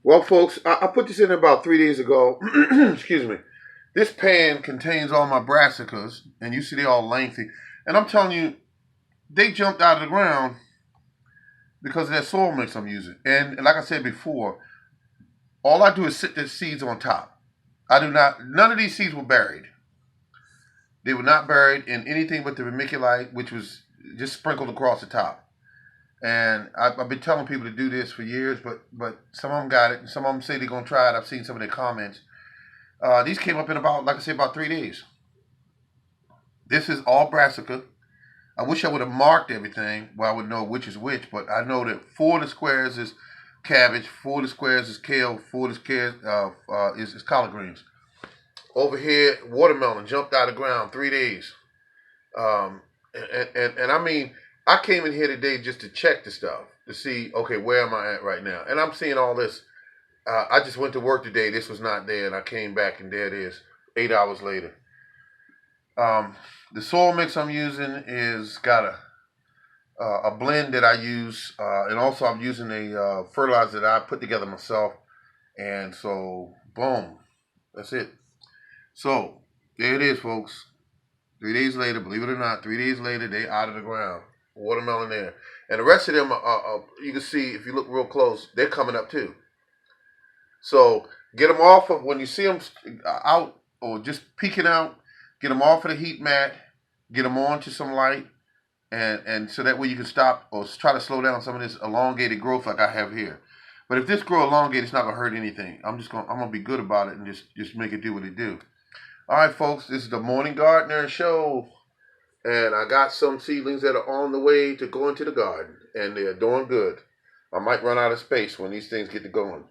Well, folks, I put this in about 3 days ago. Excuse me. This pan contains all my brassicas, and you see they're all lengthy. And I'm telling you, they jumped out of the ground because of that soil mix I'm using. And like I said before, all I do is sit the seeds on top. I do not. None of these seeds were buried. They were not buried in anything but the vermiculite, which was just sprinkled across the top. And I've been telling people to do this for years, but some of them got it, and some of them say they're gonna try it. I've seen some of their comments. These came up in about, like I said, about 3 days. This is all brassica. I wish I would have marked everything where I would know which is which, but I know that 4 of the squares is cabbage, 4 of the squares is kale, 4 of the squares is collard greens. Over here, watermelon jumped out of the ground 3 days. Um, and I mean, I came in here today just to check the stuff to see, okay, where am I at right now? And I'm seeing all this. I just went to work today. This was not there, and I came back, and there it is, 8 hours later. The soil mix I'm using is got a blend that I use, and also I'm using a fertilizer that I put together myself. And so, boom, that's it. So there it is, folks. 3 days later, believe it or not, 3 days later, they out of the ground. Watermelon there. And the rest of them, you can see, if you look real close, they're coming up too. So get them off of, when you see them out or just peeking out, get them off of the heat mat, get them onto some light, and so that way you can stop or try to slow down some of this elongated growth like I have here. But if this grow elongated, it's not gonna hurt anything. I'm gonna be good about it and just make it do what it do. All right, folks, this is the Morning Gardener Show, and I got some seedlings that are on the way to go into the garden, and they're doing good. I might run out of space when these things get to going.